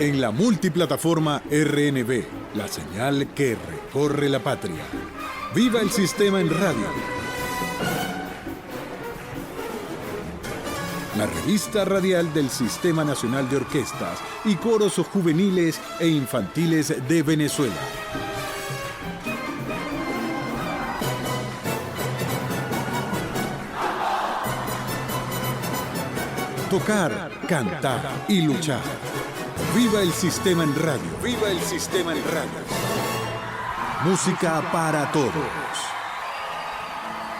en la multiplataforma RNB, la señal que recorre la patria. ¡Viva el sistema en radio! La revista radial del Sistema Nacional de Orquestas y Coros Juveniles e Infantiles de Venezuela. Tocar, cantar y luchar. ¡Viva el sistema en radio! ¡Viva el sistema en radio! Música para todos.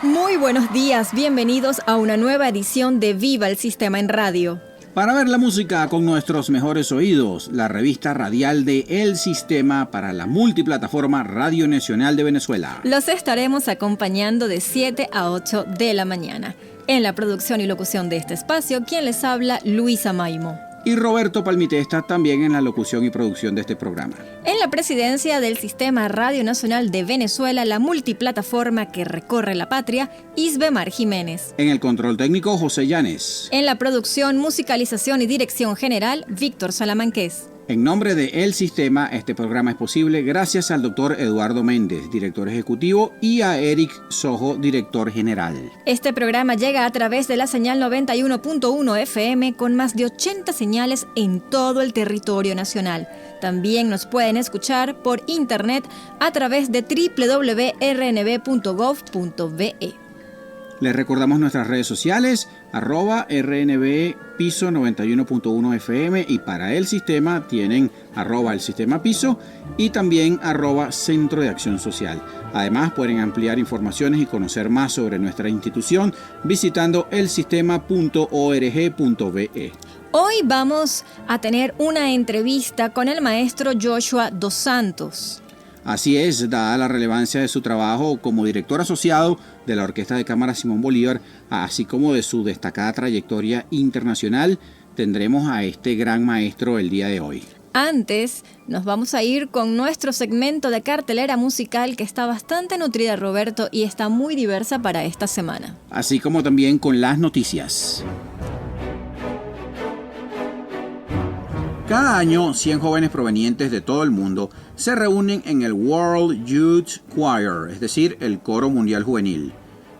Muy buenos días, bienvenidos a una nueva edición de Viva el Sistema en Radio. Para ver la música con nuestros mejores oídos, la revista radial de El Sistema para la multiplataforma Radio Nacional de Venezuela. Los estaremos acompañando de 7 a 8 de la mañana. En la producción y locución de este espacio, quien les habla, Luisa Maimo. Y Roberto Palmitesta también en la locución y producción de este programa. En la presidencia del Sistema Radio Nacional de Venezuela, la multiplataforma que recorre la patria, Isbemar Jiménez. En el control técnico, José Llanes. En la producción, musicalización y dirección general, Víctor Salamanqués. En nombre de El Sistema, este programa es posible gracias al doctor Eduardo Méndez, director ejecutivo, y a Eric Sojo, director general. Este programa llega a través de la señal 91.1 FM con más de 80 señales en todo el territorio nacional. También nos pueden escuchar por internet a través de www.rnb.gov.be. Les recordamos nuestras redes sociales, @RNB Piso 91.1 FM, y para El Sistema tienen @El Sistema Piso y también @Centro de Acción Social. Además pueden ampliar informaciones y conocer más sobre nuestra institución visitando elsistema.org.be. Hoy vamos a tener una entrevista con el maestro Joshua Dos Santos. Así es, dada la relevancia de su trabajo como director asociado de la Orquesta de Cámara Simón Bolívar, así como de su destacada trayectoria internacional, tendremos a este gran maestro el día de hoy. Antes, nos vamos a ir con nuestro segmento de cartelera musical que está bastante nutrida, Roberto, y está muy diversa para esta semana. Así como también con las noticias. Cada año, 100 jóvenes provenientes de todo el mundo se reúnen en el World Youth Choir, es decir, el Coro Mundial Juvenil.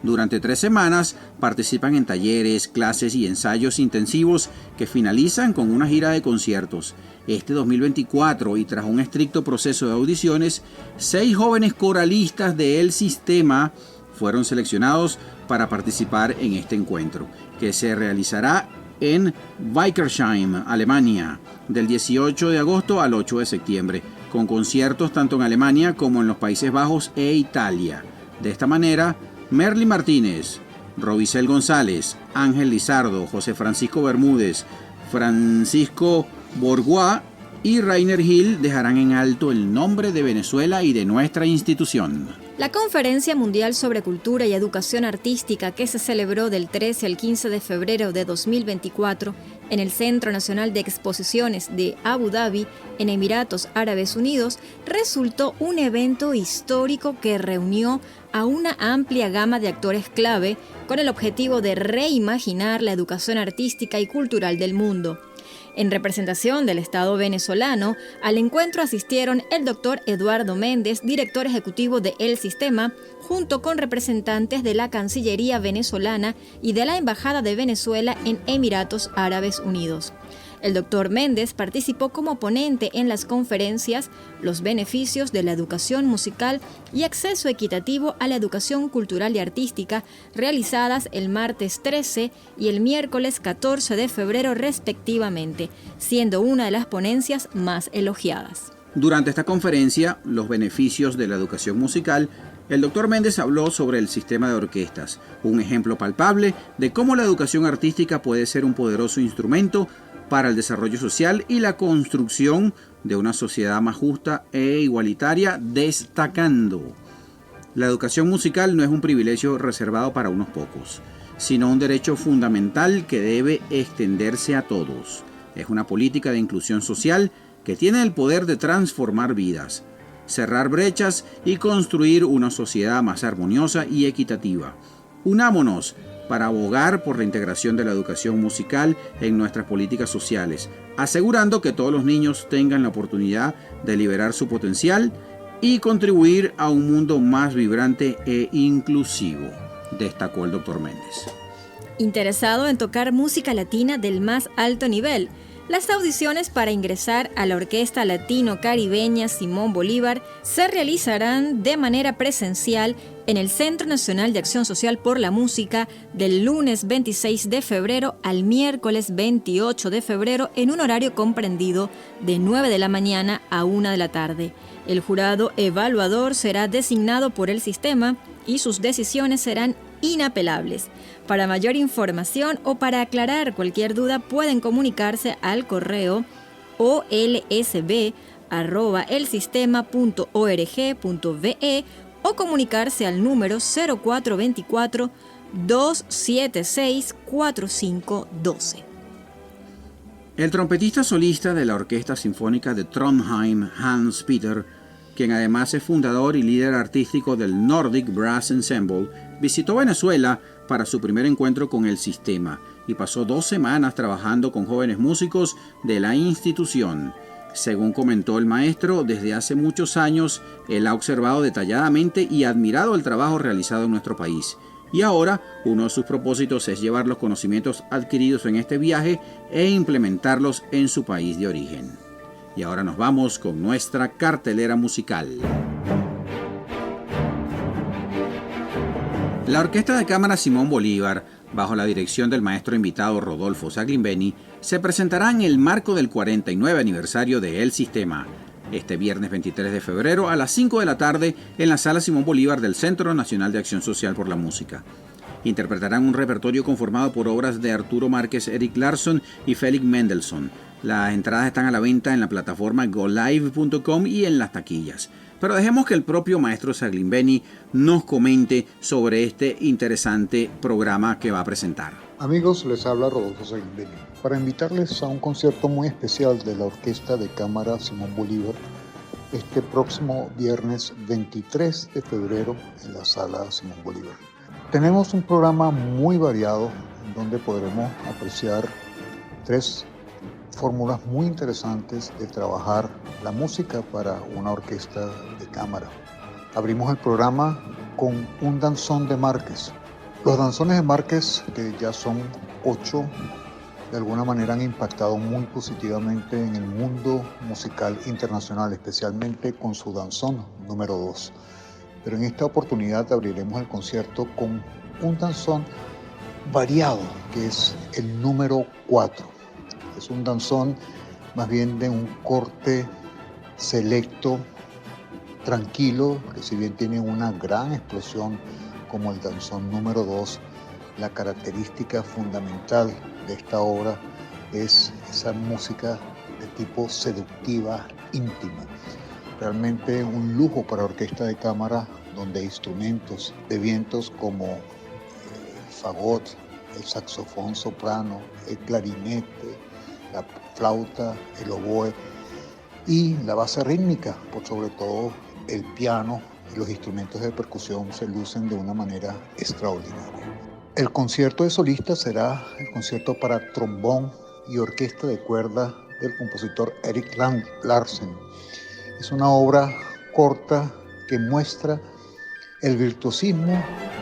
Durante 3 semanas participan en talleres, clases y ensayos intensivos que finalizan con una gira de conciertos. Este 2024, y tras un estricto proceso de audiciones, 6 jóvenes coralistas de El Sistema fueron seleccionados para participar en este encuentro, que se realizará en Wickersheim, Alemania, del 18 de agosto al 8 de septiembre, con conciertos tanto en Alemania como en los Países Bajos e Italia. De esta manera, Merly Martínez, Robicel González, Ángel Lizardo, José Francisco Bermúdez, Francisco Bourgois y Rainer Hill dejarán en alto el nombre de Venezuela y de nuestra institución. La Conferencia Mundial sobre Cultura y Educación Artística, que se celebró del 13 al 15 de febrero de 2024 en el Centro Nacional de Exposiciones de Abu Dhabi, en Emiratos Árabes Unidos, resultó un evento histórico que reunió a una amplia gama de actores clave con el objetivo de reimaginar la educación artística y cultural del mundo. En representación del Estado venezolano, al encuentro asistieron el doctor Eduardo Méndez, director ejecutivo de El Sistema, junto con representantes de la Cancillería venezolana y de la Embajada de Venezuela en Emiratos Árabes Unidos. El doctor Méndez participó como ponente en las conferencias Los beneficios de la educación musical y acceso equitativo a la educación cultural y artística, realizadas el martes 13 y el miércoles 14 de febrero respectivamente, siendo una de las ponencias más elogiadas. Durante esta conferencia, Los beneficios de la educación musical, el doctor Méndez habló sobre el sistema de orquestas, un ejemplo palpable de cómo la educación artística puede ser un poderoso instrumento para el desarrollo social y la construcción de una sociedad más justa e igualitaria, destacando: la educación musical no es un privilegio reservado para unos pocos, sino un derecho fundamental que debe extenderse a todos. Es una política de inclusión social que tiene el poder de transformar vidas, cerrar brechas y construir una sociedad más armoniosa y equitativa. Unámonos para abogar por la integración de la educación musical en nuestras políticas sociales, asegurando que todos los niños tengan la oportunidad de liberar su potencial y contribuir a un mundo más vibrante e inclusivo, destacó el Dr. Méndez. Interesado en tocar música latina del más alto nivel, las audiciones para ingresar a la Orquesta Latino-Caribeña Simón Bolívar se realizarán de manera presencial en el Centro Nacional de Acción Social por la Música del lunes 26 de febrero al miércoles 28 de febrero en un horario comprendido de 9 de la mañana a 1 de la tarde. El jurado evaluador será designado por el sistema y sus decisiones serán inapelables. Para mayor información o para aclarar cualquier duda pueden comunicarse al correo olsb@elsistema.org.be o comunicarse al número 0424-276-4512. El trompetista solista de la Orquesta Sinfónica de Trondheim, Hans Peter, quien además es fundador y líder artístico del Nordic Brass Ensemble, visitó Venezuela para su primer encuentro con el sistema y pasó 2 semanas trabajando con jóvenes músicos de la institución. Según comentó el maestro, desde hace muchos años él ha observado detalladamente y admirado el trabajo realizado en nuestro país. Y ahora uno de sus propósitos es llevar los conocimientos adquiridos en este viaje e implementarlos en su país de origen. Y ahora nos vamos con nuestra cartelera musical. La Orquesta de Cámara Simón Bolívar, bajo la dirección del maestro invitado Rodolfo Saglimbeni, se presentará en el marco del 49 aniversario de El Sistema, este viernes 23 de febrero a las 5 de la tarde en la Sala Simón Bolívar del Centro Nacional de Acción Social por la Música. Interpretarán un repertorio conformado por obras de Arturo Márquez, Eric Larsson y Felix Mendelssohn. Las entradas están a la venta en la plataforma golive.com y en las taquillas. Pero dejemos que el propio maestro Saglimbeni nos comente sobre este interesante programa que va a presentar. Amigos, les habla Rodolfo Saglimbeni para invitarles a un concierto muy especial de la Orquesta de Cámara Simón Bolívar este próximo viernes 23 de febrero en la Sala Simón Bolívar. Tenemos un programa muy variado en donde podremos apreciar 3 fórmulas muy interesantes de trabajar la música para una orquesta de cámara. Abrimos el programa con un danzón de Márquez. Los danzones de Márquez, que ya son 8, de alguna manera han impactado muy positivamente en el mundo musical internacional, especialmente con su danzón número 2. Pero en esta oportunidad abriremos el concierto con un danzón variado, que es el número 4. Es un danzón más bien de un corte selecto, tranquilo, que si bien tiene una gran explosión como el danzón número 2, la característica fundamental de esta obra es esa música de tipo seductiva, íntima. Realmente un lujo para orquesta de cámara, donde instrumentos de vientos como el fagot, el saxofón soprano, el clarinete, la flauta, el oboe y la base rítmica, por sobre todo el piano y los instrumentos de percusión se lucen de una manera extraordinaria. El concierto de solistas será el concierto para trombón y orquesta de cuerda del compositor Eric Larsen. Es una obra corta que muestra el virtuosismo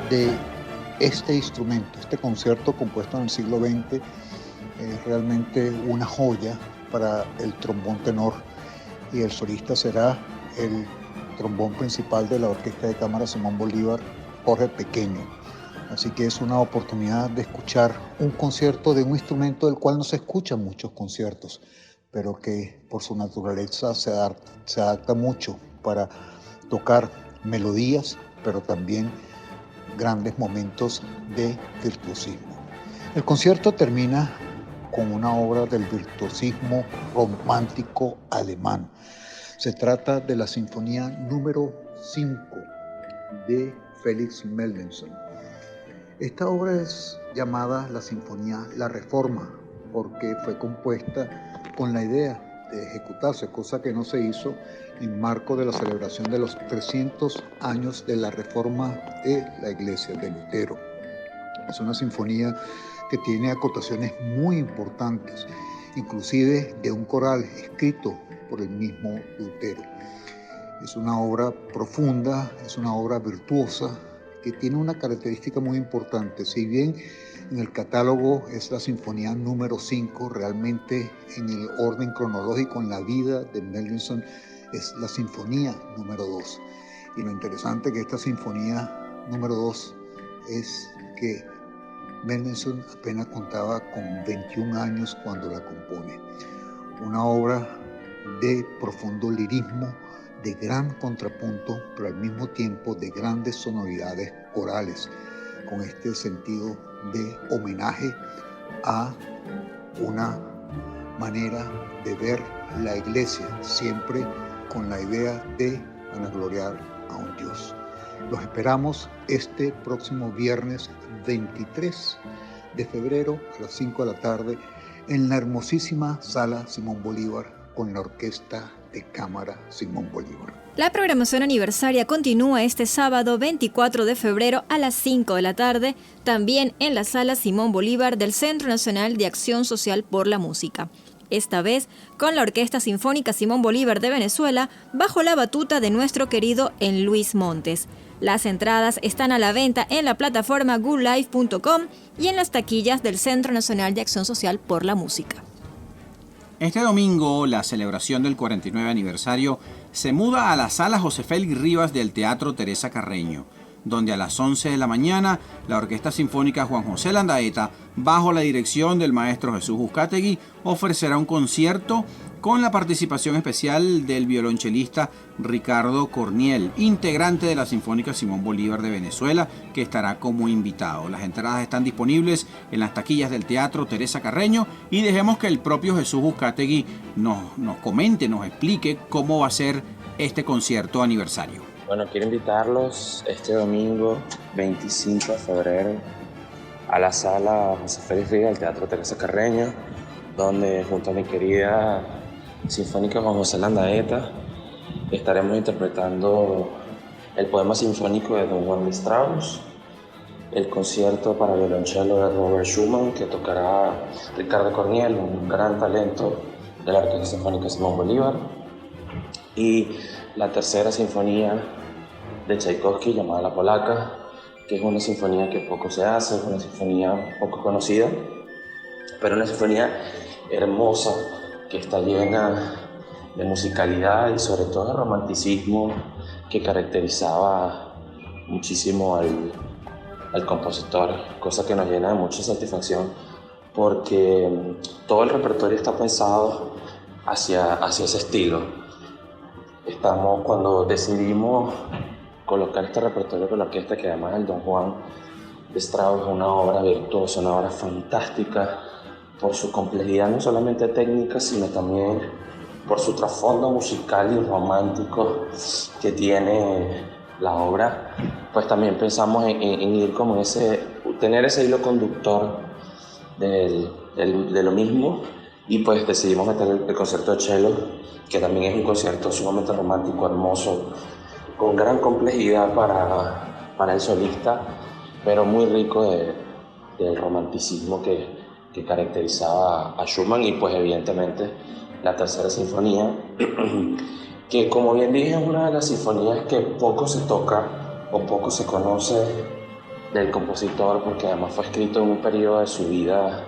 de este instrumento. Este concierto, compuesto en el siglo XX, es realmente una joya para el trombón tenor, y el solista será el trombón principal de la Orquesta de Cámara Simón Bolívar, Jorge Pequeño. Así que es una oportunidad de escuchar un concierto de un instrumento del cual no se escuchan muchos conciertos, pero que por su naturaleza se adapta mucho para tocar melodías, pero también grandes momentos de virtuosismo. El concierto termina con una obra del virtuosismo romántico alemán. Se trata de la Sinfonía número 5 de Felix Mendelssohn. Esta obra es llamada la Sinfonía La Reforma porque fue compuesta con la idea de ejecutarse, cosa que no se hizo en marco de la celebración de los 300 años de la Reforma de la Iglesia de Lutero. Es una sinfonía que tiene acotaciones muy importantes, inclusive de un coral escrito por el mismo Lutero. Es una obra profunda, es una obra virtuosa, que tiene una característica muy importante. Si bien en el catálogo es la sinfonía número 5, realmente en el orden cronológico en la vida de Mendelssohn es la sinfonía número 2. Y lo interesante es que esta sinfonía número 2 es que Mendelssohn apenas contaba con 21 años cuando la compone. Una obra de profundo lirismo, de gran contrapunto, pero al mismo tiempo de grandes sonoridades corales, con este sentido de homenaje a una manera de ver la iglesia, siempre con la idea de vanagloriar a un Dios. Los esperamos este próximo viernes 23 de febrero a las 5 de la tarde en la hermosísima Sala Simón Bolívar con la Orquesta de Cámara Simón Bolívar. La programación aniversaria continúa este sábado 24 de febrero a las 5 de la tarde, también en la Sala Simón Bolívar del Centro Nacional de Acción Social por la Música. Esta vez con la Orquesta Sinfónica Simón Bolívar de Venezuela, bajo la batuta de nuestro querido Luis Montes. Las entradas están a la venta en la plataforma goodlife.com y en las taquillas del Centro Nacional de Acción Social por la Música. Este domingo, la celebración del 49 aniversario se muda a la Sala José Félix Rivas del Teatro Teresa Carreño, donde a las 11 de la mañana la Orquesta Sinfónica Juan José Landaeta, bajo la dirección del maestro Jesús Uzcategui, ofrecerá un concierto con la participación especial del violonchelista Ricardo Corniel, integrante de la Sinfónica Simón Bolívar de Venezuela, que estará como invitado. Las entradas están disponibles en las taquillas del Teatro Teresa Carreño y dejemos que el propio Jesús Uzcategui nos comente, nos explique cómo va a ser este concierto aniversario. Bueno, quiero invitarlos este domingo 25 de febrero a la Sala José Félix Rivas del Teatro Teresa Carreño, donde junto a mi querida Sinfónica Juan José Landaeta estaremos interpretando el poema sinfónico de Don Juan de Strauss, el concierto para violonchelo de Robert Schumann que tocará Ricardo Corniel, un gran talento de la Orquesta Sinfónica Simón Bolívar, y la tercera sinfonía de Tchaikovsky llamada La Polaca, que es una sinfonía que poco se hace, es una sinfonía poco conocida, pero una sinfonía hermosa que está llena de musicalidad y sobre todo de romanticismo que caracterizaba muchísimo al compositor, cosa que nos llena de mucha satisfacción porque todo el repertorio está pensado hacia ese estilo. Cuando decidimos colocar este repertorio con la orquesta, que además el Don Juan de Strauss es una obra virtuosa, una obra fantástica por su complejidad no solamente técnica, sino también por su trasfondo musical y romántico que tiene la obra, pues también pensamos en ir como tener ese hilo conductor de lo mismo, y pues decidimos meter el concierto de cello, que también es un concierto sumamente romántico, hermoso, con gran complejidad para el solista, pero muy rico del romanticismo que caracterizaba a Schumann, y pues evidentemente la tercera sinfonía, que como bien dije es una de las sinfonías que poco se toca o poco se conoce del compositor, porque además fue escrito en un periodo de su vida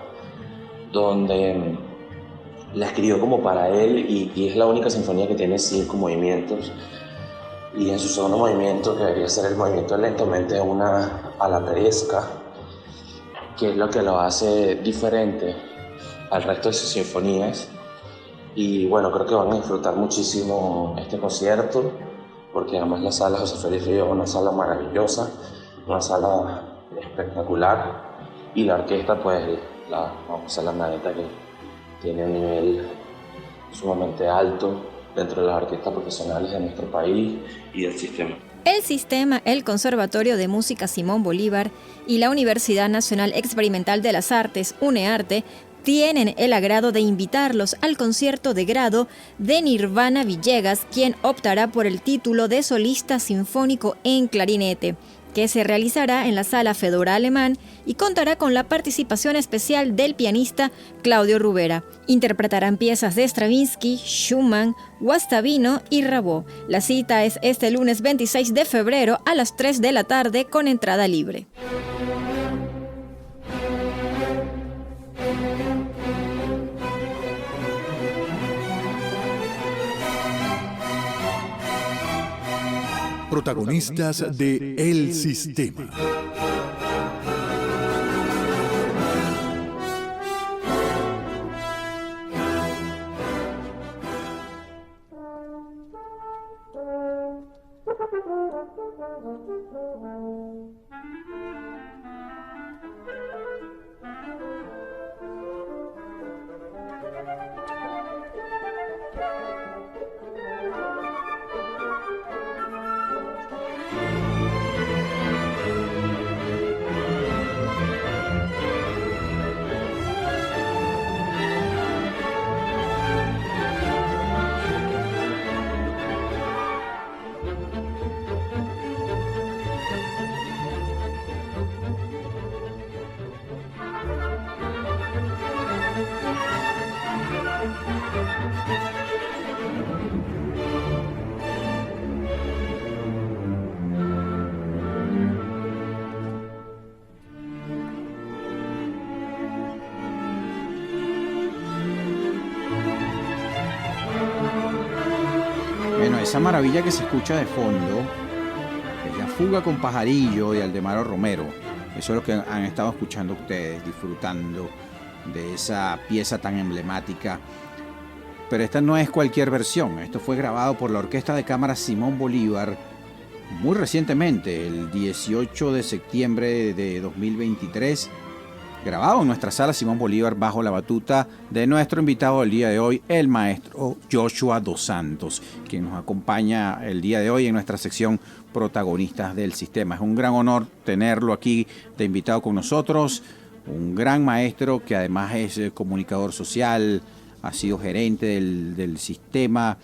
donde la escribió como para él, y es la única sinfonía que tiene 5 movimientos, y en su segundo movimiento, que debería ser el movimiento lentamente, es una alateresca, que es lo que lo hace diferente al resto de sus sinfonías. Y bueno, creo que van a disfrutar muchísimo este concierto, porque además la Sala José Félix Rivas es una sala maravillosa, una sala espectacular, y la orquesta, pues la Juan José Landaeta, que tiene un nivel sumamente alto dentro de las orquestas profesionales de nuestro país y del sistema. El sistema, el Conservatorio de Música Simón Bolívar y la Universidad Nacional Experimental de las Artes, UNEARTE, tienen el agrado de invitarlos al concierto de grado de Nirvana Villegas, quien optará por el título de solista sinfónico en clarinete. que se realizará en la Sala Fedora Alemán y contará con la participación especial del pianista Claudio Rubera. Interpretarán piezas de Stravinsky, Schumann, Guastavino y Rameau. La cita es este lunes 26 de febrero a las 3 de la tarde con entrada libre. Protagonistas de El Sistema. Bueno, esa maravilla que se escucha de fondo es la Fuga con Pajarillo de Aldemaro Romero. Eso es lo que han estado escuchando ustedes, disfrutando de esa pieza tan emblemática. Pero esta no es cualquier versión. Esto fue grabado por la Orquesta de Cámara Simón Bolívar muy recientemente, el 18 de septiembre de 2023. Grabado en nuestra sala Simón Bolívar bajo la batuta de nuestro invitado del día de hoy, el maestro Joshua Dos Santos, quien nos acompaña el día de hoy en nuestra sección Protagonistas del Sistema. Es un gran honor tenerlo aquí de invitado con nosotros, un gran maestro que además es comunicador social, ha sido gerente del sistema,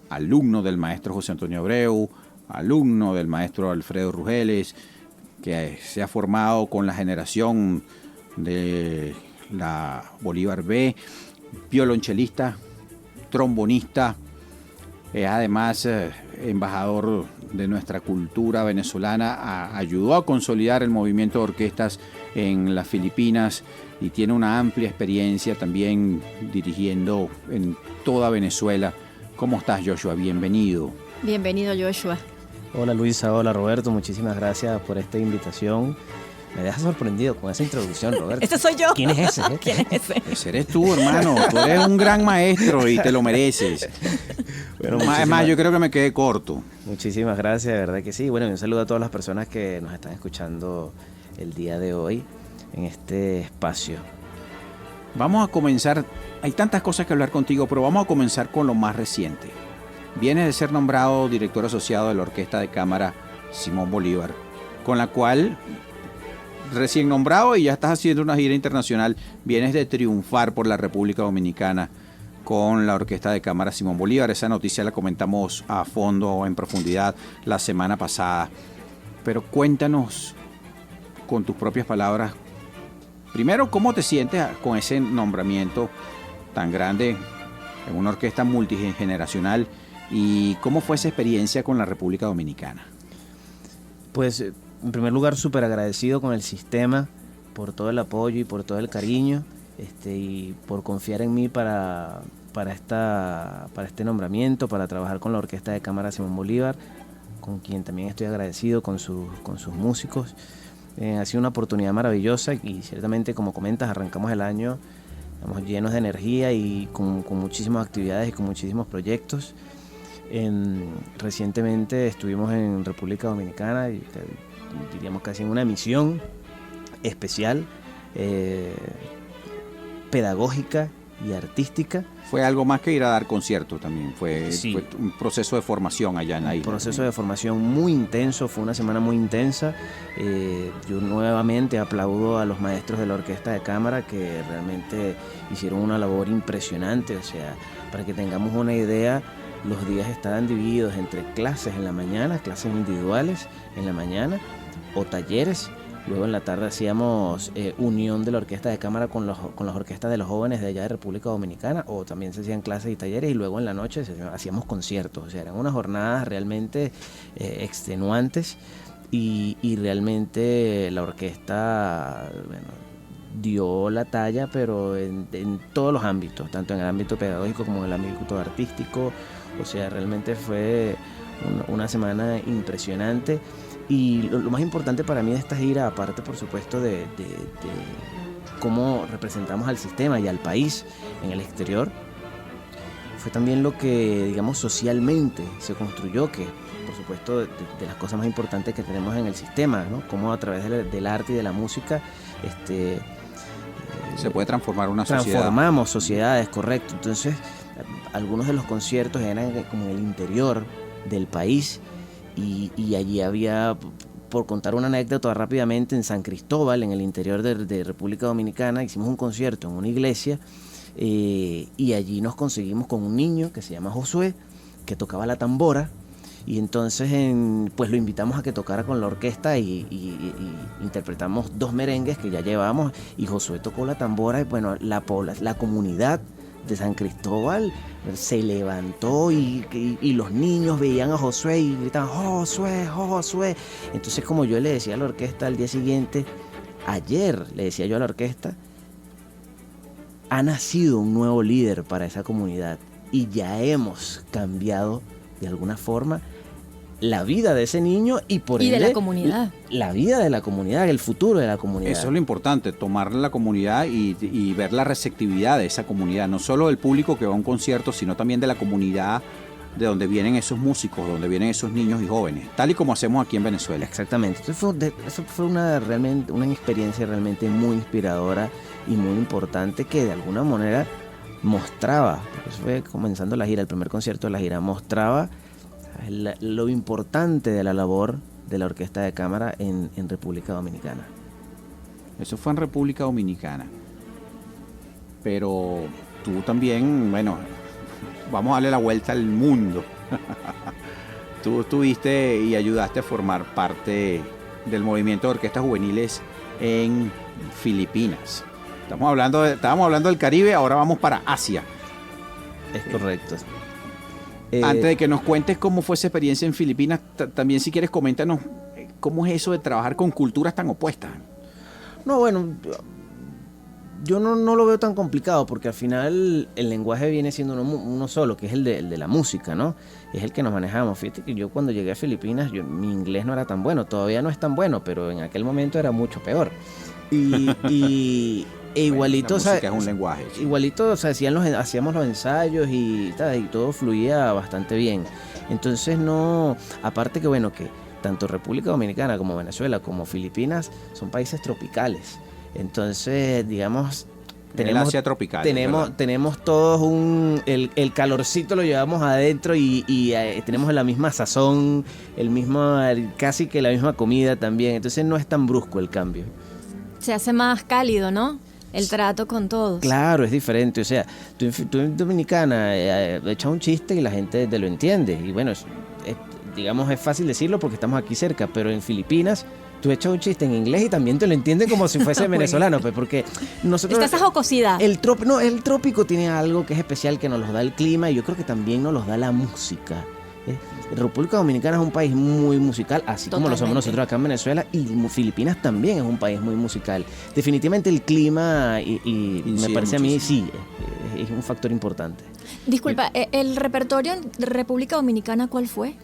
alumno del maestro José Antonio Abreu, alumno del maestro Alfredo Rugeles, que se ha formado con la generación de la Bolívar B, violonchelista, trombonista, además embajador de nuestra cultura venezolana, ayudó a consolidar el movimiento de orquestas en las Filipinas y tiene una amplia experiencia también dirigiendo en toda Venezuela. ¿Cómo estás, Joshua? Bienvenido. Bienvenido, Joshua. Hola Luisa, hola Roberto, muchísimas gracias por esta invitación. Me dejas sorprendido con esa introducción, Roberto. Ese soy yo. ¿Quién es ese? ¿Quién es ese? Ese eres tú, hermano. Tú eres un gran maestro y te lo mereces. Bueno, Además, yo creo que me quedé corto. Muchísimas gracias, de verdad que sí. Bueno, y un saludo a todas las personas que nos están escuchando el día de hoy en este espacio. Vamos a comenzar. Hay tantas cosas que hablar contigo, pero vamos a comenzar con lo más reciente. Vienes de ser nombrado director asociado de la Orquesta de Cámara Simón Bolívar, con la cual, recién nombrado y ya estás haciendo una gira internacional, vienes de triunfar por la República Dominicana con la Orquesta de Cámara Simón Bolívar. Esa noticia la comentamos a fondo, en profundidad, la semana pasada. Pero cuéntanos con tus propias palabras, primero, ¿cómo te sientes con ese nombramiento tan grande en una orquesta multigeneracional y cómo fue esa experiencia con la República Dominicana? Pues, en primer lugar, súper agradecido con el sistema por todo el apoyo y por todo el cariño y por confiar en mí para este nombramiento, para trabajar con la Orquesta de Cámara Simón Bolívar, con quien también estoy agradecido, con sus músicos. Ha sido una oportunidad maravillosa y ciertamente, como comentas, arrancamos el año llenos de energía y con muchísimas actividades y con muchísimos proyectos. Recientemente estuvimos en República Dominicana, y diríamos casi en una misión especial, pedagógica y artística. Fue algo más que ir a dar conciertos también, Sí. Fue un proceso de formación allá en la isla. Un proceso de formación muy intenso, fue una semana muy intensa. Yo nuevamente aplaudo a los maestros de la Orquesta de Cámara, que realmente hicieron una labor impresionante. O sea, para que tengamos una idea, los días estaban divididos entre clases en la mañana, clases individuales en la mañana, o talleres. Luego en la tarde hacíamos unión de la orquesta de cámara con las orquestas de los jóvenes de allá de República Dominicana, o también se hacían clases y talleres, y luego en la noche hacíamos conciertos. O sea, eran unas jornadas realmente extenuantes, y realmente la orquesta, bueno, dio la talla, pero en todos los ámbitos, tanto en el ámbito pedagógico como en el ámbito artístico. O sea, realmente fue una semana impresionante. Y lo más importante para mí de esta gira, aparte por supuesto de cómo representamos al sistema y al país en el exterior, fue también lo que, digamos, socialmente se construyó, que por supuesto de las cosas más importantes que tenemos en el sistema, ¿no? Cómo a través del arte y de la música se puede transformar una sociedad. Transformamos sociedades, correcto. Entonces, algunos de los conciertos eran como en el interior del país, y allí había, por contar una anécdota rápidamente, en San Cristóbal, en el interior de República Dominicana, hicimos un concierto en una iglesia, y allí nos conseguimos con un niño que se llama Josué, que tocaba la tambora, y entonces pues lo invitamos a que tocara con la orquesta, y interpretamos 2 merengues que ya llevábamos, y Josué tocó la tambora, y bueno, la comunidad de San Cristóbal se levantó, y los niños veían a Josué y gritaban Josué, Josué. Entonces, como yo le decía a la orquesta al día siguiente, ayer le decía yo a la orquesta, ha nacido un nuevo líder para esa comunidad, y ya hemos cambiado de alguna forma la vida de ese niño, y por ende de la comunidad, la vida de la comunidad, el futuro de la comunidad. Eso es lo importante, tomar la comunidad y ver la receptividad de esa comunidad, no solo del público que va a un concierto, sino también de la comunidad de donde vienen esos músicos, donde vienen esos niños y jóvenes, tal y como hacemos aquí en Venezuela. Exactamente. Eso fue una experiencia realmente muy inspiradora y muy importante, que de alguna manera mostraba, porque eso fue comenzando la gira, el primer concierto de la gira, mostraba lo importante de la labor de la orquesta de cámara en República Dominicana. Eso fue en República Dominicana. Pero tú también, bueno, vamos a darle la vuelta al mundo. Tú estuviste y ayudaste a formar parte del movimiento de orquestas juveniles en Filipinas. Estábamos hablando del Caribe, ahora vamos para Asia. Es correcto. Antes de que nos cuentes cómo fue esa experiencia en Filipinas, también si quieres coméntanos cómo es eso de trabajar con culturas tan opuestas. No, bueno, yo no lo veo tan complicado, porque al final el lenguaje viene siendo uno solo, que es el de la música, ¿no? Es el que nos manejamos. Fíjate que yo cuando llegué a Filipinas, mi inglés no era tan bueno, todavía no es tan bueno, pero en aquel momento era mucho peor. Igualito, la música es un lenguaje. Sí. Igualito, o sea, hacíamos los ensayos y todo fluía bastante bien. Entonces aparte que bueno, que tanto República Dominicana como Venezuela como Filipinas son países tropicales. Entonces, digamos, tenemos Asia tropical. Tenemos todos el calorcito lo llevamos adentro, y tenemos la misma sazón, casi que la misma comida también. Entonces no es tan brusco el cambio. Se hace más cálido, ¿no? El trato con todos. Claro, es diferente. O sea, tú en Dominicana echas un chiste y la gente te lo entiende. Y bueno, digamos, es fácil decirlo porque estamos aquí cerca, pero en Filipinas tú echas un chiste en inglés y también te lo entienden como si fuese venezolano, pues, porque nosotros... Está esa jocosidad. El trópico tiene algo que es especial, que nos lo da el clima, y yo creo que también nos los da la música. República Dominicana es un país muy musical, así como lo somos nosotros acá en Venezuela, y Filipinas también es un país muy musical. Definitivamente el clima y me parece muchísimo. A mí sí es un factor importante. Disculpa, ¿el repertorio de República Dominicana cuál fue?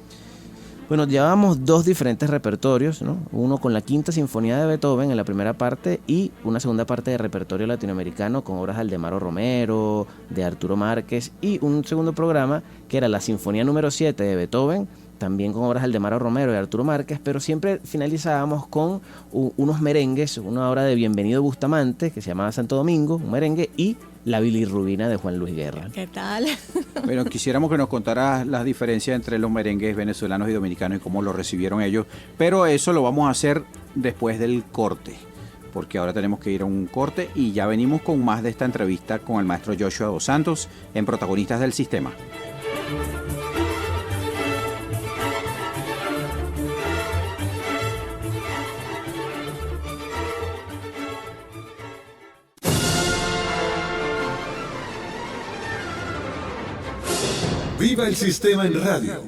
Bueno, llevábamos 2 diferentes repertorios, ¿no? Uno con la Quinta Sinfonía de Beethoven en la primera parte, y una segunda parte de repertorio latinoamericano con obras de Aldemaro Romero, de Arturo Márquez, y un segundo programa que era la Sinfonía número 7 de Beethoven, también con obras de Aldemaro Romero y Arturo Márquez, pero siempre finalizábamos con unos merengues, una obra de Bienvenido Bustamante que se llamaba Santo Domingo, un merengue, y La bilirrubina de Juan Luis Guerra. ¿Qué tal? Bueno, quisiéramos que nos contaras las diferencias entre los merengues venezolanos y dominicanos y cómo lo recibieron ellos, pero eso lo vamos a hacer después del corte, porque ahora tenemos que ir a un corte y ya venimos con más de esta entrevista con el maestro Joshua Dos Santos en Protagonistas del Sistema. Viva el Sistema en Radio.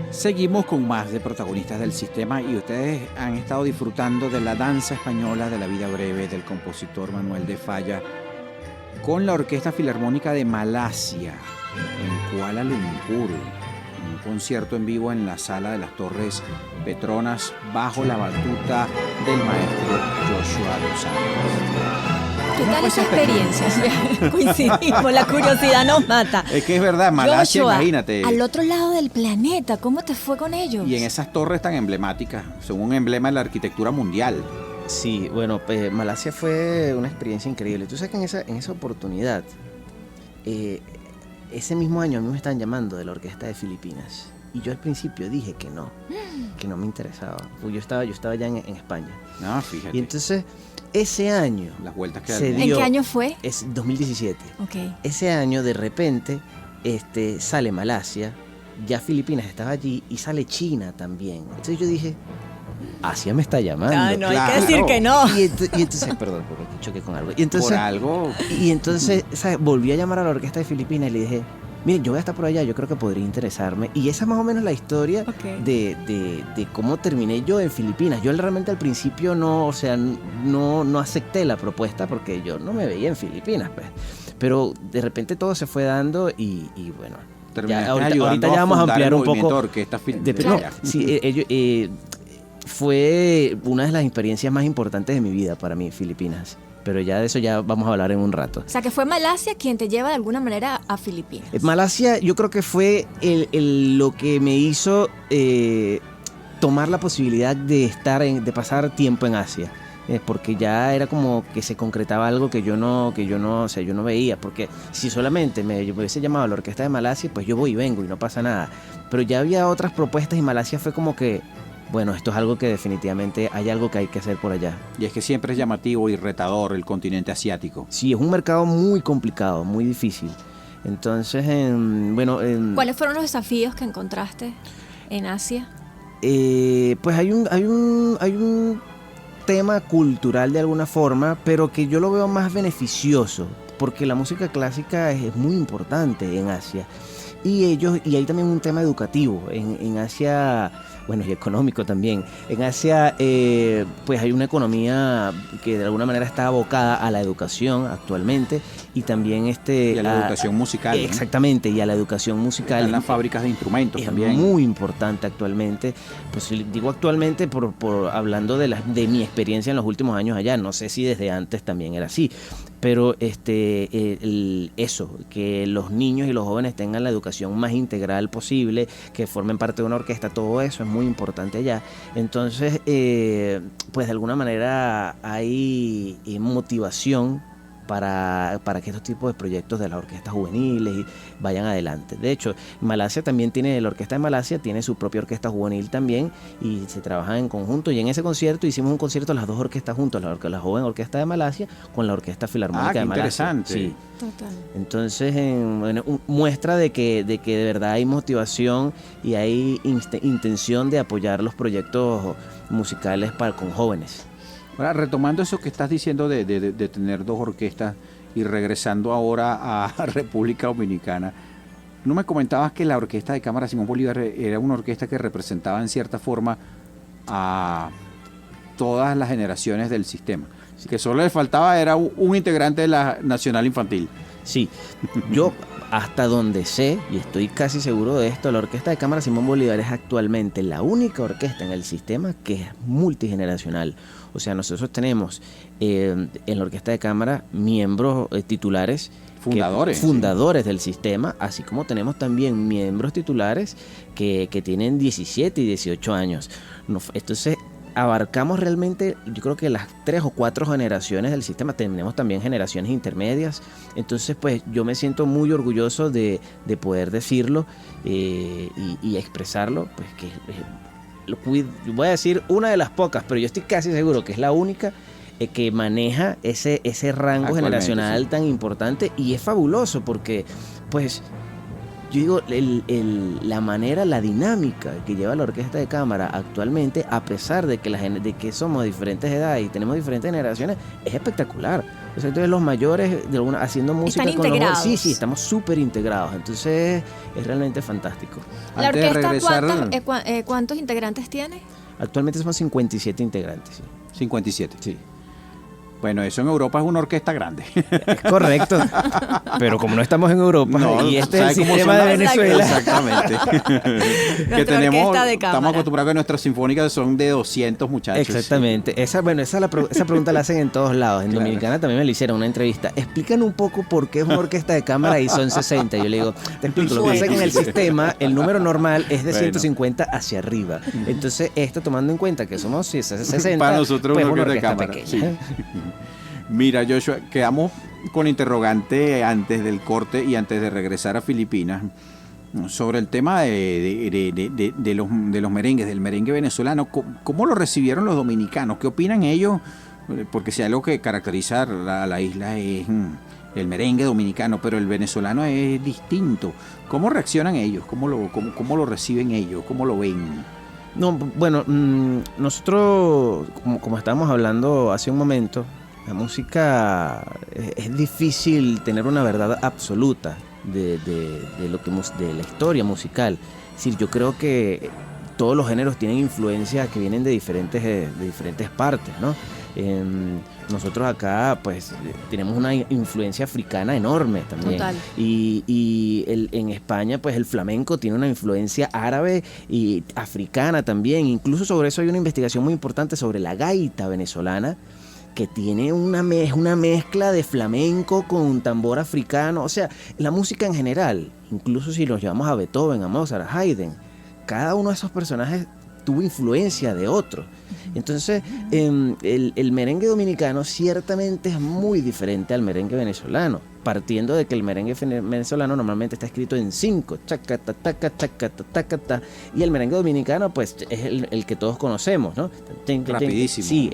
Seguimos con más de Protagonistas del Sistema y ustedes han estado disfrutando de la danza española de la vida breve del compositor Manuel de Falla con la Orquesta Filarmónica de Malasia en Kuala Lumpur. Un concierto en vivo en la Sala de las Torres Petronas bajo la batuta del maestro Joshua dos Santos. ¿Qué tal esa experiencia? Coincidimos, la curiosidad nos mata. Es que es verdad, Malasia, Joshua, imagínate. al otro lado del planeta, ¿cómo te fue con ellos? Y en esas torres tan emblemáticas, son un emblema de la arquitectura mundial. Sí, bueno, Malasia fue una experiencia increíble. Tú sabes que en esa oportunidad, ese mismo año a mí me estaban llamando de la Orquesta de Filipinas. Y yo al principio dije que no me interesaba. Pues yo estaba ya en España. No, fíjate. Y entonces, ese año las vueltas que se dio. ¿En qué año fue? Es 2017. Okay. Ese año, de repente, sale Malasia, ya Filipinas estaba allí y sale China también. Entonces yo dije, Asia me está llamando. Ah, no, claro. hay que decir que no. Y entonces, perdón, porque choqué con algo. Y entonces, por algo. Y entonces, ¿sabes? Volví a llamar a la Orquesta de Filipinas y le dije, miren, yo voy a estar por allá, yo creo que podría interesarme. Y esa es más o menos la historia de cómo terminé yo en Filipinas. Yo realmente al principio no acepté la propuesta porque yo no me veía en Filipinas, pues. Pero de repente todo se fue dando y bueno. Ahorita ya vamos a ampliar un poco. Fue una de las experiencias más importantes de mi vida para mí, Filipinas. Pero ya de eso ya vamos a hablar en un rato. O sea, que fue Malasia quien te lleva de alguna manera a Filipinas. Malasia yo creo que fue lo que me hizo tomar la posibilidad de pasar tiempo en Asia. Porque ya era como que se concretaba algo que yo no veía. Porque si solamente me hubiese llamado a la Orquesta de Malasia, pues yo voy y vengo y no pasa nada. Pero ya había otras propuestas y Malasia fue como que, bueno, esto es algo que definitivamente hay algo que hay que hacer por allá. Y es que siempre es llamativo y retador el continente asiático. Sí, es un mercado muy complicado, muy difícil. Entonces, ¿cuáles fueron los desafíos que encontraste en Asia? Pues hay un tema cultural de alguna forma, pero que yo lo veo más beneficioso, porque la música clásica es muy importante en Asia. Y hay también un tema educativo. En Asia, bueno, y económico también. En Asia, pues hay una economía que de alguna manera está abocada a la educación actualmente y también y a la educación musical. Exactamente, y a la educación musical. En las fábricas de instrumentos es también. Muy importante actualmente. Pues digo actualmente por hablando de mi experiencia en los últimos años allá. No sé si desde antes también era así. Pero eso, que los niños y los jóvenes tengan la educación más integral posible, que formen parte de una orquesta, todo eso es muy importante allá. Entonces, pues de alguna manera hay motivación para que estos tipos de proyectos de las orquestas juveniles vayan adelante. De hecho, Malasia también la Orquesta de Malasia tiene su propia orquesta juvenil también y se trabajan en conjunto. Y en ese concierto hicimos un concierto las dos orquestas juntos, la joven Orquesta de Malasia con la Orquesta Filarmónica de Malasia. Interesante. Sí. Total. Entonces, muestra de que de verdad hay motivación y hay intención de apoyar los proyectos musicales con jóvenes. Ahora, retomando eso que estás diciendo de tener dos orquestas y regresando ahora a República Dominicana, ¿no me comentabas que la Orquesta de Cámara Simón Bolívar era una orquesta que representaba en cierta forma a todas las generaciones del sistema? Que solo le faltaba era un integrante de la Nacional Infantil. Sí, yo hasta donde sé, y estoy casi seguro de esto, la Orquesta de Cámara Simón Bolívar es actualmente la única orquesta en el sistema que es multigeneracional. O sea, nosotros tenemos en la Orquesta de Cámara miembros titulares, fundadores del sistema, así como tenemos también miembros titulares que tienen 17 y 18 años. Entonces, abarcamos realmente, yo creo que las 3 o 4 generaciones del sistema. Tenemos también generaciones intermedias. Entonces, pues yo me siento muy orgulloso de poder decirlo y expresarlo, pues que voy a decir una de las pocas, pero yo estoy casi seguro que es la única que maneja ese rango generacional tan importante, y es fabuloso porque, pues, yo digo, la manera, la dinámica que lleva la Orquesta de Cámara actualmente, a pesar de que somos de diferentes edades y tenemos diferentes generaciones, es espectacular. O sea, entonces los mayores haciendo música ¿Están con integrados? los sí, estamos súper integrados. Entonces es realmente fantástico. ¿La Antes de orquesta regresar, cuántos integrantes tiene? Actualmente somos 57 integrantes. Sí. 57. Sí. Bueno, eso en Europa es una orquesta grande. Es correcto, pero como no estamos en Europa, y este es el sistema de Venezuela. Exactamente. Que estamos acostumbrados a que nuestras sinfónicas son de 200 muchachos. Exactamente. Esa pregunta la hacen en todos lados. En Dominicana también me la hicieron una entrevista. Explican un poco por qué es una orquesta de cámara y son 60. Yo le digo, te explico. Lo que pasa es que en el sistema el número normal es de 150 hacia arriba. Entonces, tomando en cuenta que somos 60, para nosotros pues una orquesta de cámara. pequeña. Sí. Mira, Joshua, quedamos con interrogante antes del corte y antes de regresar a Filipinas sobre el tema de los merengues, del merengue venezolano. ¿Cómo lo recibieron los dominicanos? ¿Qué opinan ellos? Porque si algo que caracteriza a la isla es el merengue dominicano, pero el venezolano es distinto. ¿Cómo reaccionan ellos? ¿Cómo lo reciben ellos? ¿Cómo lo ven? No, bueno, nosotros, como estábamos hablando hace un momento, la música es difícil tener una verdad absoluta de la historia musical. Es decir, yo creo que todos los géneros tienen influencias que vienen de diferentes partes, ¿no? Nosotros acá pues tenemos una influencia africana enorme también. Total. Y en España pues el flamenco tiene una influencia árabe y africana también. Incluso sobre eso hay una investigación muy importante sobre la gaita venezolana, que tiene una mezcla de flamenco con tambor africano. O sea, la música en general, incluso si los llevamos a Beethoven, a Mozart, a Haydn, cada uno de esos personajes tuvo influencia de otro. Entonces, el merengue dominicano ciertamente es muy diferente al merengue venezolano, partiendo de que el merengue venezolano normalmente está escrito en 5, chacata, taca, chacata, tacata, y el merengue dominicano pues es el que todos conocemos, ¿no? Rapidísimo. Sí,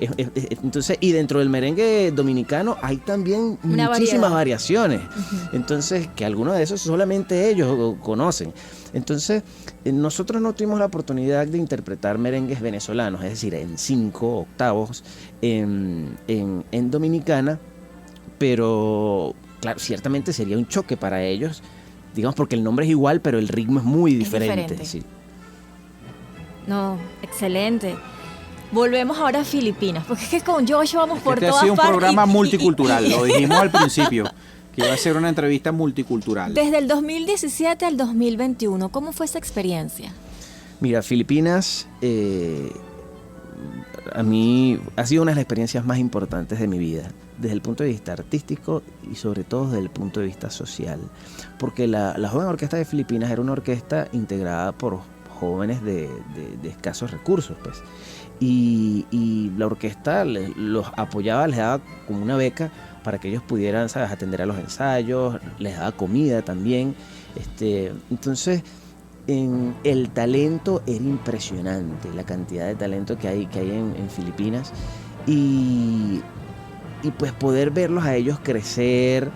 entonces, y dentro del merengue dominicano hay también muchísimas variaciones. Entonces, que algunos de esos solamente ellos conocen. Entonces, nosotros no tuvimos la oportunidad de interpretar merengues venezolanos, es decir, en 5 octavos en Dominicana, pero claro, ciertamente sería un choque para ellos, digamos, porque el nombre es igual, pero el ritmo es muy diferente. Sí. No, excelente. Volvemos ahora a Filipinas, porque es que con Joshua vamos por todas partes. Este ha sido un programa multicultural, lo dijimos al principio, que iba a ser una entrevista multicultural. Desde el 2017 al 2021, ¿cómo fue esa experiencia? Mira, Filipinas a mí ha sido una de las experiencias más importantes de mi vida, desde el punto de vista artístico y sobre todo desde el punto de vista social, porque la Joven Orquesta de Filipinas era una orquesta integrada por jóvenes de escasos recursos, pues, y la orquesta los apoyaba, les daba como una beca para que ellos pudieran, ¿sabes?, atender a los ensayos, les daba comida también. Entonces, el talento era impresionante, la cantidad de talento que hay en Filipinas, y pues poder verlos a ellos crecer,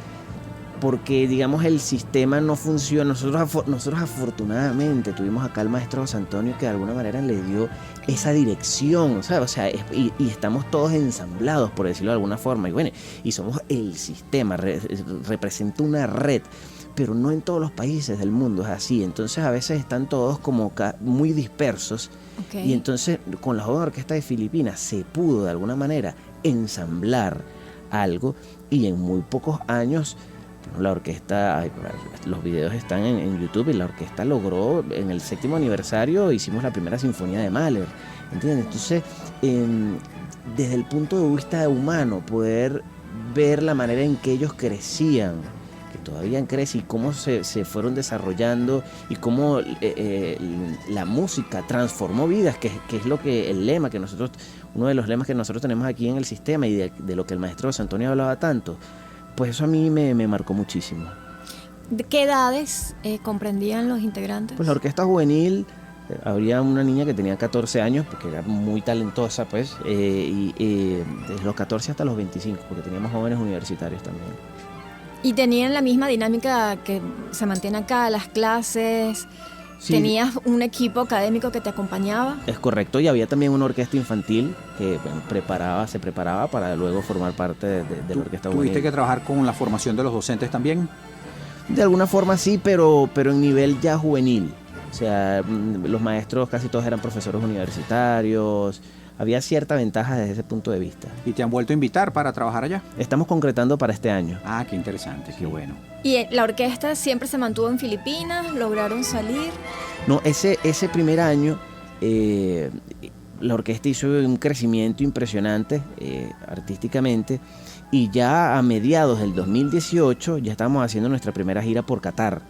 porque digamos el sistema no funciona. Nosotros afortunadamente tuvimos acá al maestro José Antonio, que de alguna manera le dio esa dirección, ¿sabes? O sea, y estamos todos ensamblados, por decirlo de alguna forma, y bueno, y somos el sistema, representa una red, pero no en todos los países del mundo es así. Entonces a veces están todos como muy dispersos. Okay. Y entonces con la Joven Orquesta de Filipinas se pudo de alguna manera ensamblar algo, y en muy pocos años La orquesta, los videos están en YouTube, y la orquesta logró, en el 7º aniversario, hicimos la primera sinfonía de Mahler, ¿entiendes? Entonces, desde el punto de vista humano, poder ver la manera en que ellos crecían, que todavía crecen, y cómo se fueron desarrollando, y cómo la música transformó vidas, que es lo que el lema que nosotros, uno de los lemas que nosotros tenemos aquí en el sistema, y de lo que el maestro José Antonio hablaba tanto, pues eso a mí me marcó muchísimo. ¿De qué edades comprendían los integrantes? Pues la orquesta juvenil, había una niña que tenía 14 años, porque era muy talentosa, pues, y desde los 14 hasta los 25, porque teníamos jóvenes universitarios también. ¿Y tenían la misma dinámica que se mantiene acá, las clases? Sí. ¿Tenías un equipo académico que te acompañaba? Es correcto, y había también una orquesta infantil que se preparaba para luego formar parte de la orquesta juvenil. ¿Tuviste que trabajar con la formación de los docentes también? De alguna forma sí, pero en nivel ya juvenil. O sea, los maestros casi todos eran profesores universitarios. Había cierta ventaja desde ese punto de vista. ¿Y te han vuelto a invitar para trabajar allá? Estamos concretando para este año. Ah, qué interesante, qué bueno. ¿Y la orquesta siempre se mantuvo en Filipinas? ¿Lograron salir? No, ese primer año la orquesta hizo un crecimiento impresionante artísticamente, y ya a mediados del 2018 ya estábamos haciendo nuestra primera gira por Qatar.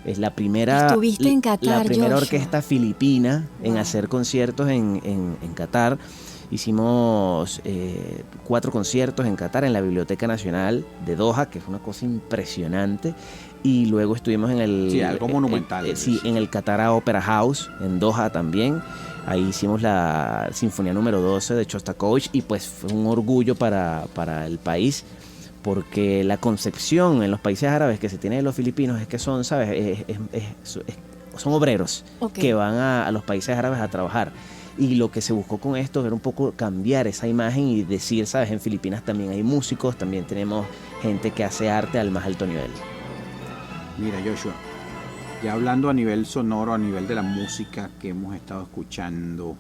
Es la primera, Estuviste en Qatar, la primera Joshua. orquesta filipina en Wow. hacer conciertos en Qatar. Hicimos 4 conciertos en Qatar, en la Biblioteca Nacional de Doha, que fue una cosa impresionante. Y luego estuvimos en el... Sí, algo monumental. Sí, en el Qatar Opera House, en Doha también. Ahí hicimos la Sinfonía número 12 de Shostakovich, y pues fue un orgullo para el país, porque la concepción en los países árabes que se tiene de los filipinos es que son, ¿sabes? Son obreros, Ok. que van a los países árabes a trabajar. Y lo que se buscó con esto era un poco cambiar esa imagen y decir, ¿sabes? En Filipinas también hay músicos, también tenemos gente que hace arte al más alto nivel. Mira, Joshua, ya hablando a nivel sonoro, a nivel de la música que hemos estado escuchando,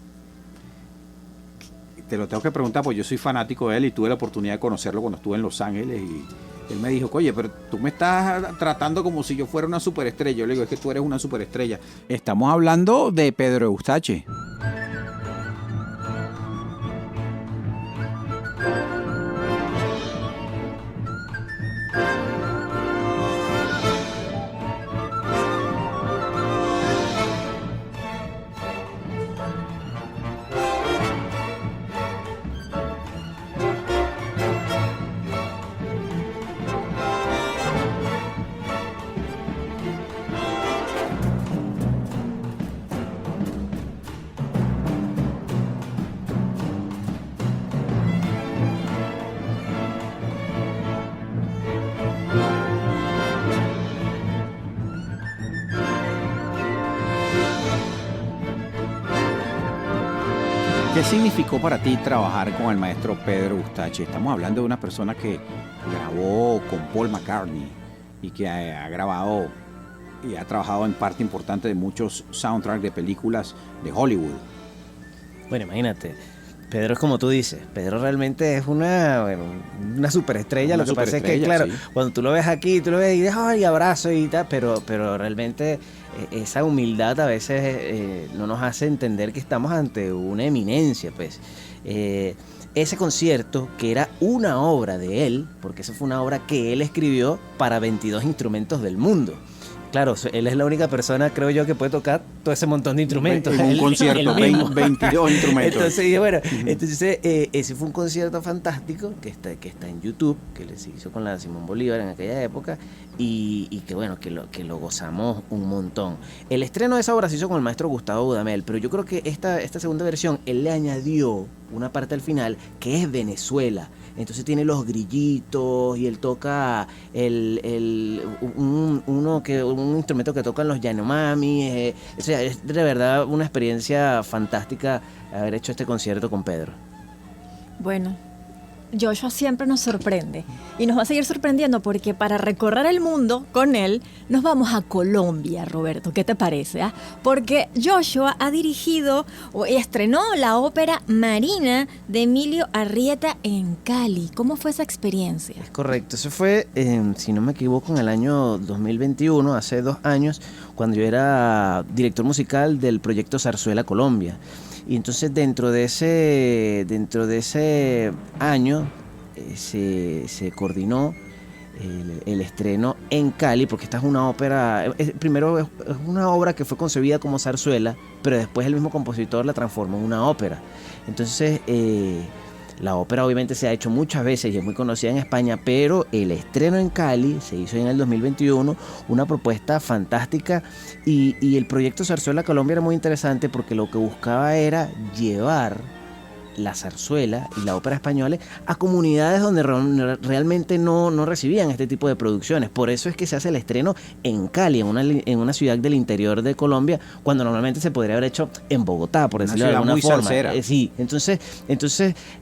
te lo tengo que preguntar porque yo soy fanático de él y tuve la oportunidad de conocerlo cuando estuve en Los Ángeles, y él me dijo, oye, pero tú me estás tratando como si yo fuera una superestrella. Yo le digo, es que tú eres una superestrella. Estamos hablando de Pedro Eustache. ¿Qué significó para ti trabajar con el maestro Pedro Eustache? Estamos hablando de una persona que grabó con Paul McCartney y que ha grabado y ha trabajado en parte importante de muchos soundtracks de películas de Hollywood. Bueno, imagínate, Pedro es como tú dices, Pedro realmente es una superestrella. Una Lo que pasa es que, superestrella, claro, sí. cuando tú lo ves aquí, tú lo ves y dices, ay, abrazo y tal, pero realmente esa humildad a veces no nos hace entender que estamos ante una eminencia, pues. Ese concierto, que era una obra de él, porque esa fue una obra que él escribió para 22 instrumentos del mundo. Claro, él es la única persona, creo yo, que puede tocar todo ese montón de instrumentos. En un concierto, él mismo. 22 instrumentos. Entonces dije, bueno, ese fue un concierto fantástico que está en YouTube, que se hizo con la Simón Bolívar en aquella época, y que bueno, que lo gozamos un montón. El estreno de esa obra se hizo con el maestro Gustavo Dudamel, pero yo creo que esta segunda versión, él le añadió una parte al final que es Venezuela. Entonces tiene los grillitos y él toca un instrumento que tocan los Yanomami. O sea, es de verdad una experiencia fantástica haber hecho este concierto con Pedro. Bueno, Joshua siempre nos sorprende y nos va a seguir sorprendiendo porque para recorrer el mundo con él nos vamos a Colombia, Roberto. ¿Qué te parece? Porque Joshua ha dirigido y estrenó la ópera Marina de Emilio Arrieta en Cali. ¿Cómo fue esa experiencia? Es correcto, eso fue, si no me equivoco, en el año 2021, hace 2 años, cuando yo era director musical del proyecto Zarzuela Colombia. Y entonces dentro de ese año se coordinó el estreno en Cali, porque esta es una ópera, primero es una obra que fue concebida como zarzuela, pero después el mismo compositor la transformó en una ópera. Entonces la ópera obviamente se ha hecho muchas veces y es muy conocida en España, pero el estreno en Cali se hizo en el 2021, una propuesta fantástica, y el proyecto Zarzuela Colombia era muy interesante porque lo que buscaba era llevar la zarzuela y la ópera española a comunidades donde realmente no recibían este tipo de producciones. Por eso es que se hace el estreno en Cali, en una ciudad del interior de Colombia, cuando normalmente se podría haber hecho en Bogotá, por decirlo de alguna forma. Sí, entonces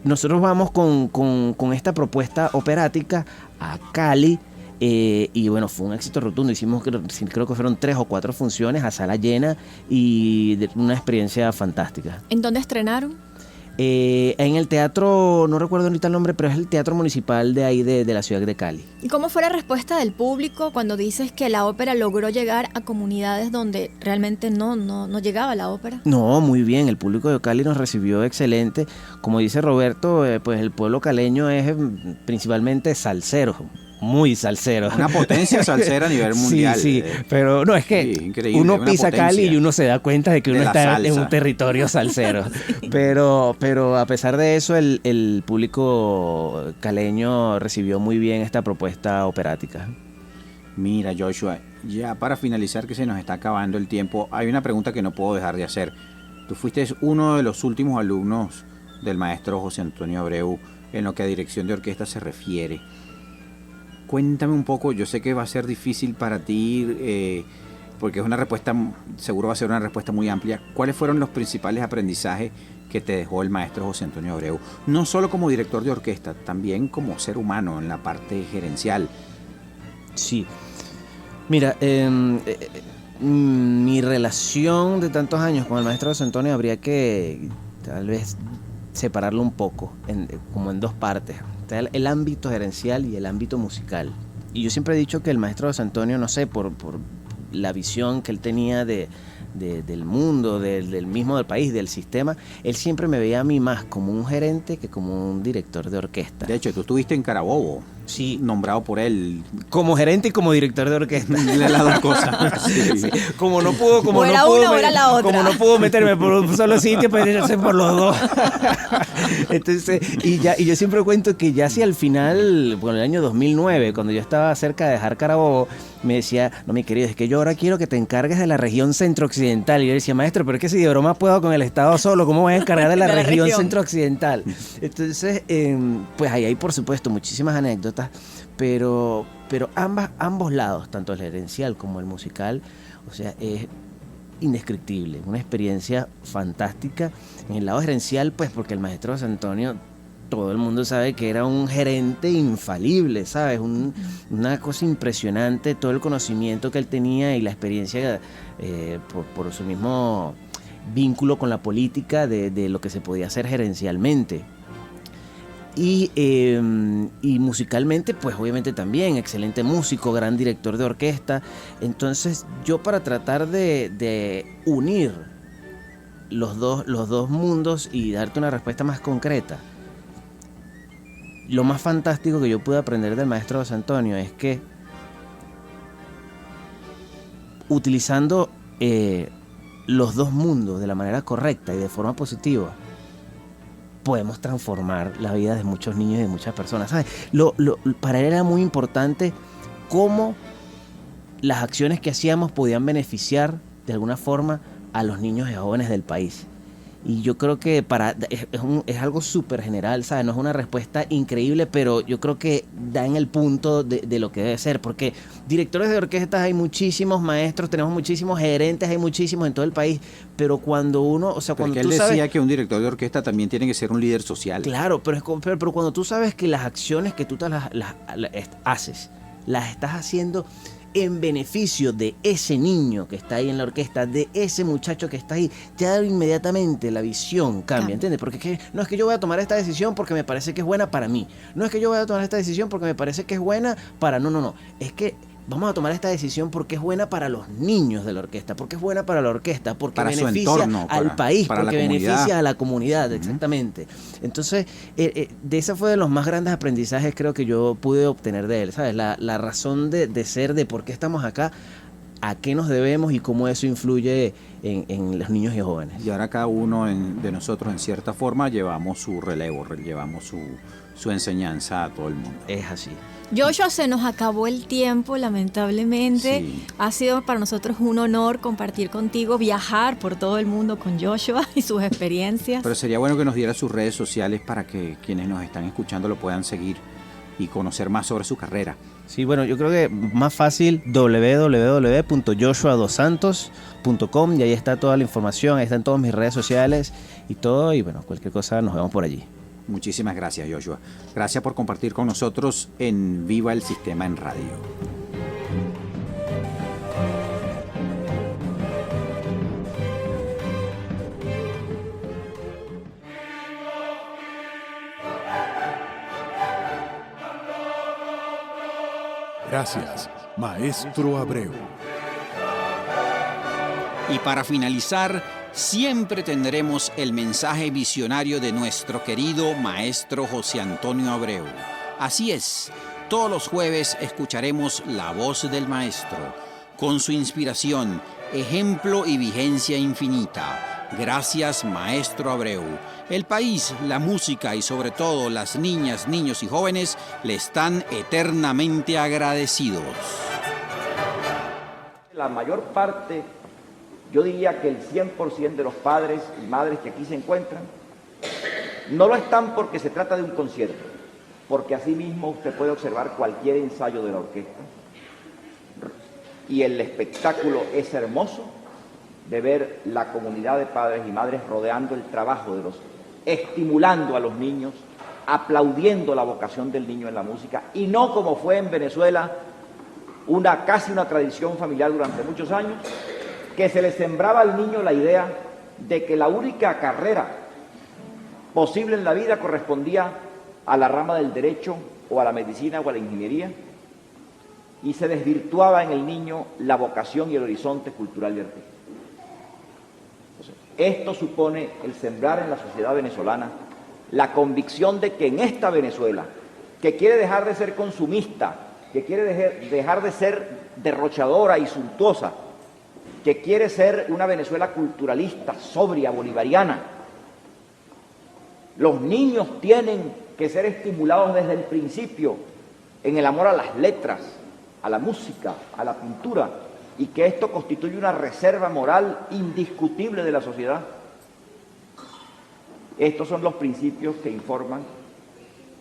nosotros vamos con esta propuesta operática a Cali. Y bueno, fue un éxito rotundo. Hicimos, creo que fueron 3 o 4 funciones a sala llena y una experiencia fantástica. ¿En dónde estrenaron? En el teatro, no recuerdo ahorita el nombre, pero es el teatro municipal de ahí de la ciudad de Cali. ¿Y cómo fue la respuesta del público cuando dices que la ópera logró llegar a comunidades donde realmente no llegaba la ópera? No, muy bien, el público de Cali nos recibió excelente. Como dice Roberto, pues el pueblo caleño es principalmente salsero. Muy salsero. Una potencia salsera a nivel mundial. Sí, pero no, es que uno pisa Cali y uno se da cuenta de que uno está en un territorio salsero. Sí. Pero a pesar de eso, el público caleño recibió muy bien esta propuesta operática. Mira, Joshua, ya para finalizar, que se nos está acabando el tiempo, hay una pregunta que no puedo dejar de hacer. Tú fuiste uno de los últimos alumnos del maestro José Antonio Abreu en lo que a dirección de orquesta se refiere. Cuéntame un poco, yo sé que va a ser difícil para ti, porque es una respuesta, seguro va a ser una respuesta muy amplia. ¿Cuáles fueron los principales aprendizajes que te dejó el maestro José Antonio Abreu? No solo como director de orquesta, también como ser humano en la parte gerencial. Sí, mira, mi relación de tantos años con el maestro José Antonio habría que tal vez separarlo un poco, como en 2 partes. El ámbito gerencial y el ámbito musical. Y yo siempre he dicho que el maestro José Antonio, no sé, por la visión que él tenía del mundo, del mismo del país, del sistema, él siempre me veía a mí más como un gerente que como un director de orquesta. De hecho, tú estuviste en Carabobo. Sí. Nombrado por él. Como gerente y como director de orquesta. Las 2 cosas. Sí. Sí. Como no pudo era pudo meterme por un solo sitio, pues yo sé por los 2. Entonces, y yo siempre cuento que ya hacia el final, bueno, el año 2009, cuando yo estaba cerca de dejar Carabobo, me decía, no, mi querido, es que yo ahora quiero que te encargues de la región centro-occidental. Y yo decía, maestro, pero es que si de broma puedo con el Estado solo, ¿cómo voy a encargar de la región centro-occidental? Entonces, pues ahí hay, por supuesto, muchísimas anécdotas, pero ambos lados, tanto el gerencial como el musical, o sea, es indescriptible, una experiencia fantástica. En el lado gerencial, pues porque el maestro José Antonio, todo el mundo sabe que era un gerente infalible, ¿sabes? Una cosa impresionante, todo el conocimiento que él tenía y la experiencia por su mismo vínculo con la política de lo que se podía hacer gerencialmente. Y musicalmente, pues obviamente también, excelente músico, gran director de orquesta. Entonces yo, para tratar de unir los dos mundos y darte una respuesta más concreta, lo más fantástico que yo pude aprender del maestro José Antonio es que, utilizando los 2 mundos de la manera correcta y de forma positiva, podemos transformar la vida de muchos niños y de muchas personas, ¿sabes? Para él era muy importante cómo las acciones que hacíamos podían beneficiar de alguna forma a los niños y jóvenes del país. Y yo creo que es algo súper general, ¿sabes? No es una respuesta increíble, pero yo creo que da en el punto de lo que debe ser, porque directores de orquestas hay muchísimos, maestros, tenemos muchísimos, gerentes hay muchísimos en todo el país, pero cuando uno, o sea, Porque cuando él tú decía sabes... que un director de orquesta también tiene que ser un líder social. Claro, pero cuando tú sabes que las acciones que tú haces, las estás haciendo en beneficio de ese niño que está ahí en la orquesta, de ese muchacho que está ahí, ya inmediatamente la visión cambia, ¿entiendes? Porque no es que yo voy a tomar esta decisión porque me parece que es buena para mí, no es que yo voy a tomar esta decisión porque me parece que es buena para... No, es que vamos a tomar esta decisión porque es buena para los niños de la orquesta, porque es buena para la orquesta, porque para beneficia su entorno, al país, para porque la comunidad. beneficia a la comunidad, exactamente. Entonces, de ese fue de los más grandes aprendizajes creo que yo pude obtener de él, ¿sabes? La razón de ser, de por qué estamos acá, a qué nos debemos y cómo eso influye en los niños y jóvenes. Y ahora cada uno de nosotros, en cierta forma, llevamos su relevo, llevamos su enseñanza a todo el mundo. Es así. Joshua, se nos acabó el tiempo, lamentablemente. Sí. Ha sido para nosotros un honor compartir contigo, viajar por todo el mundo con Joshua y sus experiencias. Pero sería bueno que nos diera sus redes sociales para que quienes nos están escuchando lo puedan seguir y conocer más sobre su carrera. Sí, bueno, yo creo que más fácil www.joshuadosantos.com y ahí está toda la información, ahí están todas mis redes sociales y todo, y bueno, cualquier cosa nos vemos por allí. Muchísimas gracias, Joshua. Gracias por compartir con nosotros en Viva el Sistema en Radio. Gracias, Maestro Abreu. Y para finalizar, siempre tendremos el mensaje visionario de nuestro querido maestro José Antonio Abreu. Así es, todos los jueves escucharemos la voz del maestro, con su inspiración, ejemplo y vigencia infinita. Gracias, maestro Abreu. El país, la música y sobre todo las niñas, niños y jóvenes le están eternamente agradecidos. La mayor parte, yo diría que el 100% de los padres y madres que aquí se encuentran, no lo están porque se trata de un concierto, porque así mismo usted puede observar cualquier ensayo de la orquesta y el espectáculo es hermoso de ver la comunidad de padres y madres rodeando el trabajo de los, estimulando a los niños, aplaudiendo la vocación del niño en la música, y no como fue en Venezuela casi una tradición familiar durante muchos años, que se le sembraba al niño la idea de que la única carrera posible en la vida correspondía a la rama del derecho o a la medicina o a la ingeniería, y se desvirtuaba en el niño la vocación y el horizonte cultural y artístico. Entonces, esto supone el sembrar en la sociedad venezolana la convicción de que en esta Venezuela, que quiere dejar de ser consumista, que quiere dejar de ser derrochadora y suntuosa, que quiere ser una Venezuela culturalista, sobria, bolivariana, los niños tienen que ser estimulados desde el principio en el amor a las letras, a la música, a la pintura, y que esto constituye una reserva moral indiscutible de la sociedad. Estos son los principios que informan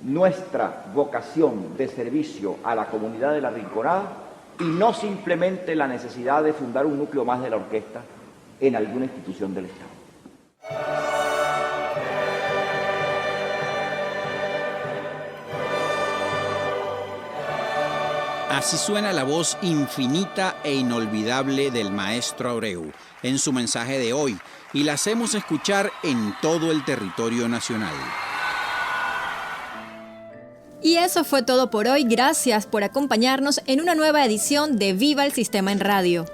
nuestra vocación de servicio a la comunidad de La Rinconada y no simplemente la necesidad de fundar un núcleo más de la orquesta en alguna institución del Estado. Así suena la voz infinita e inolvidable del maestro Abreu en su mensaje de hoy, y la hacemos escuchar en todo el territorio nacional. Y eso fue todo por hoy. Gracias por acompañarnos en una nueva edición de Viva el Sistema en Radio.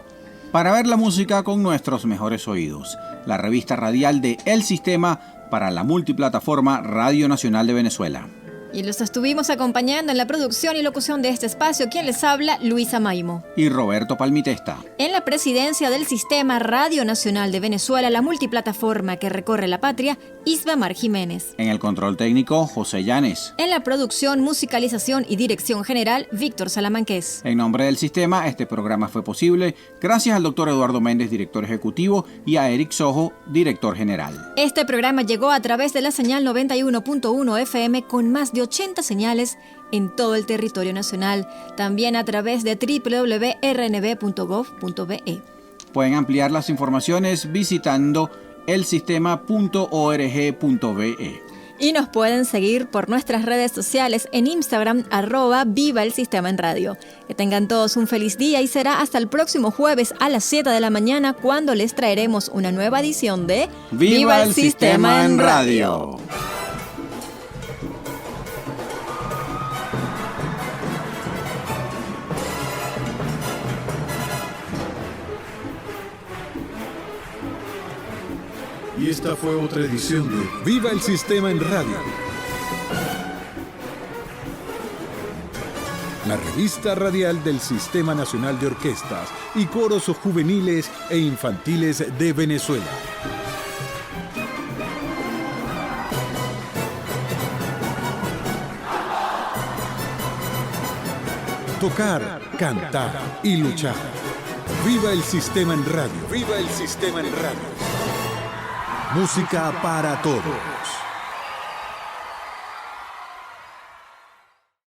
Para ver la música con nuestros mejores oídos, la revista radial de El Sistema para la multiplataforma Radio Nacional de Venezuela. Y los estuvimos acompañando en la producción y locución de este espacio. Quien les habla, Luisa Maimo. Y Roberto Palmitesta. En la presidencia del Sistema Radio Nacional de Venezuela, la multiplataforma que recorre la patria, Isbamar Jiménez. En el control técnico, José Llanes. En la producción, musicalización y dirección general, Víctor Salamanqués. En nombre del sistema, este programa fue posible gracias al doctor Eduardo Méndez, director ejecutivo, y a Eric Sojo, director general. Este programa llegó a través de la señal 91.1 FM con más de 80 señales en todo el territorio nacional, también a través de www.rnb.gov.be. Pueden ampliar las informaciones visitando elsistema.org.be. Y nos pueden seguir por nuestras redes sociales en Instagram, @Viva el Sistema en Radio. Que tengan todos un feliz día y será hasta el próximo jueves a las 7 de la mañana cuando les traeremos una nueva edición de ¡Viva el Sistema en Radio! Y esta fue otra edición de Viva el Sistema en Radio. La revista radial del Sistema Nacional de Orquestas y Coros Juveniles e Infantiles de Venezuela. Tocar, cantar y luchar. Viva el Sistema en Radio. Viva el Sistema en Radio. Música para todos.